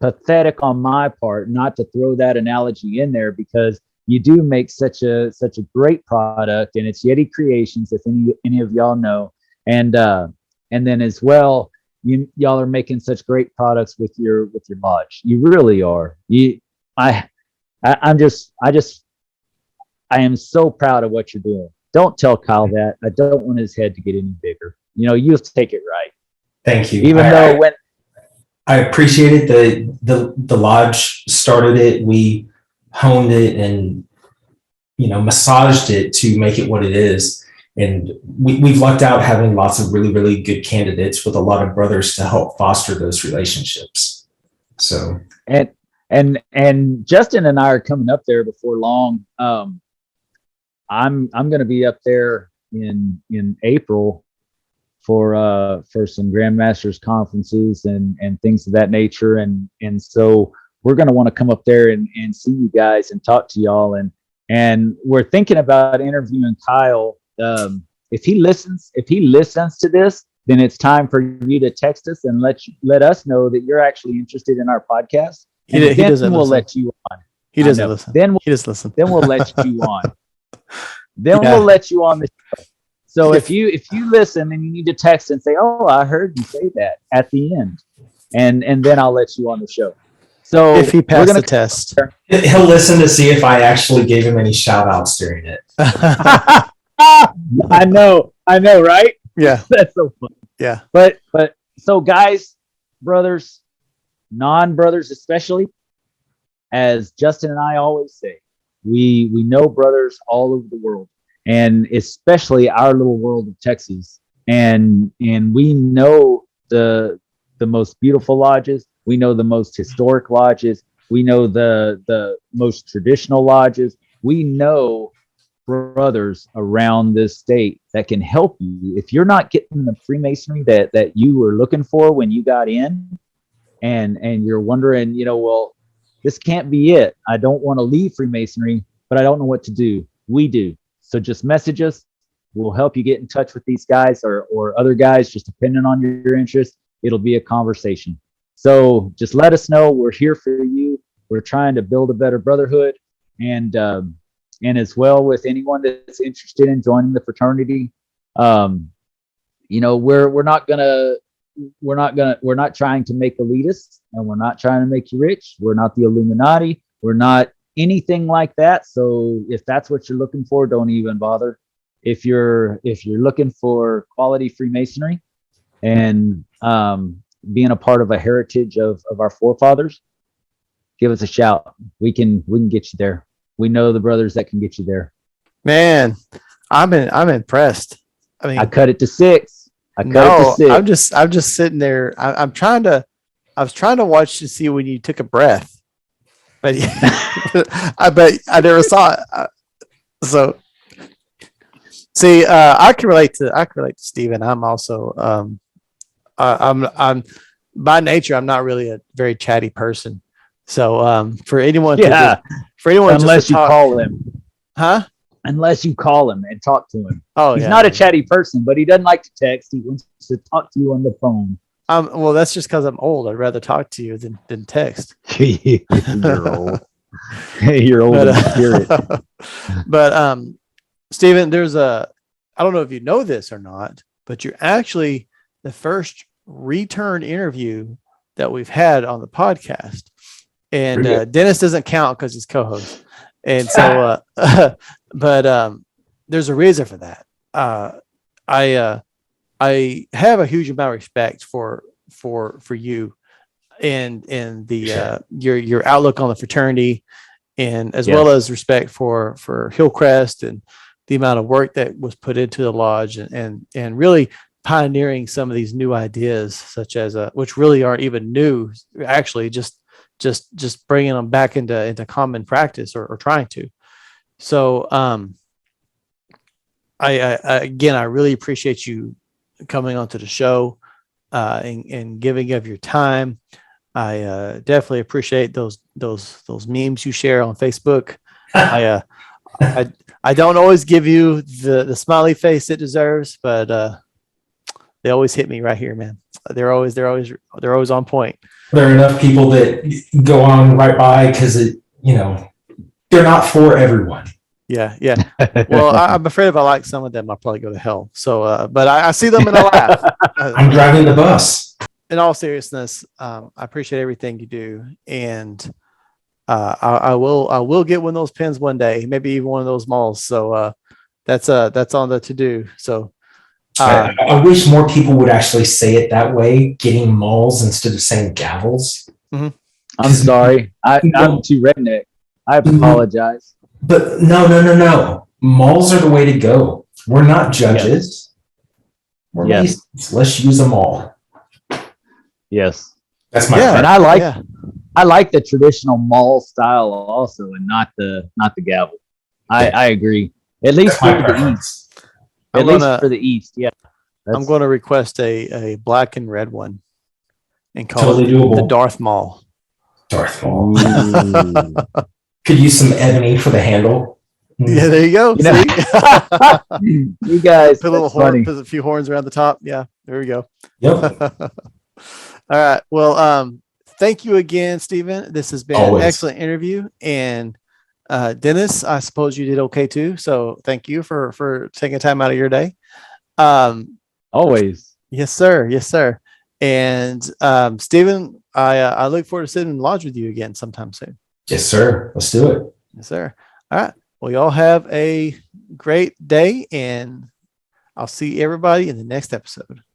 S2: pathetic on my part not to throw that analogy in there, because you do make such a great product, and it's Yeti Creations, if any of y'all know. And then as well, y'all are making such great products with your lodge. You really are. I am so proud of what you're doing. Don't tell Kyle that. I don't want his head to get any bigger. You take it right.
S4: Thank you.
S2: Even though when
S4: I appreciate it. The lodge started it. We honed it and massaged it to make it what it is. And we've lucked out having lots of really, really good candidates with a lot of brothers to help foster those relationships. So
S2: and Justin and I are coming up there before long. I'm going to be up there in April for some Grandmasters conferences and things of that nature. And so we're going to want to come up there and see you guys and talk to y'all. And we're thinking about interviewing Kyle. If he listens to this, then it's time for you to text us and let us know that you're actually interested in our podcast. And
S1: He doesn't
S2: we'll
S1: listen.
S2: let you on.
S1: He doesn't listen. He doesn't listen.
S2: Then we'll let you on.
S1: Yeah.
S2: We'll let you on the show. So if you listen and you need to text and say, "Oh, I heard you say that" at the end, and then I'll let you on the show. So
S1: if he passed the test,
S4: He'll listen to see if I actually gave him any shout outs during it.
S2: I know, right?
S1: Yeah.
S2: That's so fun.
S1: Yeah.
S2: But so guys, brothers, non-brothers especially, as Justin and I always say, we know brothers all over the world, and especially our little world of Texas. And we know the most beautiful lodges. We know the most historic lodges. We know the most traditional lodges. We know brothers around this state that can help you if you're not getting the Freemasonry that you were looking for when you got in, and you're wondering, well, this can't be it. I don't want to leave Freemasonry, but I don't know what to do. We do. So just message us. We'll help you get in touch with these guys or other guys, just depending on your interest. It'll be a conversation. So just let us know. We're here for you. We're trying to build a better brotherhood, and as well with anyone that's interested in joining the fraternity. We're not trying to make elitists, and we're not trying to make you rich. We're not the Illuminati. We're not anything like that. So if that's what you're looking for, don't even bother. If you're looking for quality Freemasonry and being a part of a heritage of our forefathers, give us a shout. We can get you there. We know the brothers that can get you there.
S1: Man, I'm impressed. I mean,
S2: I cut it to 6. It to 6.
S1: I'm just sitting there. I was trying to watch to see when you took a breath, but I never saw it. So see, I can relate to Stephen. I'm also I'm by nature, I'm not really a very chatty person. So for anyone
S2: unless you call him,
S1: huh?
S2: Unless you call him and talk to him.
S1: Oh,
S2: he's not a chatty person, but he doesn't like to text. He wants to talk to you on the phone.
S1: Well, that's just because I'm old. I'd rather talk to you than text.
S2: You're old. You're old in spirit.
S1: But Stephen, I don't know if you know this or not, but you're actually the first return interview that we've had on the podcast. And Dennis doesn't count because he's co-host. And so, but there's a reason for that. I have a huge amount of respect for you and the your outlook on the fraternity, and as well as respect for Hillcrest and the amount of work that was put into the lodge and really pioneering some of these new ideas, such as which really aren't even new, actually just bringing them back into common practice or trying to. So I really appreciate you coming onto the show and giving of your time. I definitely appreciate those memes you share on Facebook. I don't always give you the smiley face it deserves, but they always hit me right here, man. They're always on point.
S4: There are enough people that go on right by because they're not for everyone.
S1: Yeah. Well, I'm afraid if I like some of them, I'll probably go to hell. So, but I see them and I laugh.
S4: I'm driving the bus.
S1: In all seriousness, I appreciate everything you do, and I will get one of those pins one day, maybe even one of those malls. So that's on the to do. So.
S4: I wish more people would actually say it that way, getting malls instead of saying gavels.
S1: Mm-hmm.
S2: I'm sorry. I'm too redneck. I apologize.
S4: But no. Malls are the way to go. We're not judges. We're Masons. Let's use a mall.
S2: Yes.
S4: That's my
S2: and I like the traditional mall style also, and not the gavel. I agree. At least
S4: That's my
S2: for the
S4: preference.
S2: east.
S1: I'm
S2: At least
S1: gonna-
S2: for the east, yeah.
S1: I'm going to request a black and red one and call
S4: Totally
S1: it the
S4: doable.
S1: Darth Maul.
S4: Darth Maul.
S2: Ooh.
S4: Could use some ebony for the handle.
S1: Yeah, there you go.
S2: You know-
S1: See?
S2: You guys,
S1: Put a little
S2: that's
S1: horn,
S2: funny.
S1: put a few horns around the top. Yeah, there we go.
S4: Yep.
S1: All right. Well, thank you again, Stephen. This has been
S4: Always.
S1: an excellent interview. And Dennis, I suppose you did okay too. So thank you for taking time out of your day.
S2: Always.
S1: Yes, sir. Yes, sir. And Stephen, I look forward to sitting in the lodge with you again sometime soon.
S4: Yes, sir. Let's do it.
S1: Yes, sir. All right. Well, y'all have a great day, and I'll see everybody in the next episode.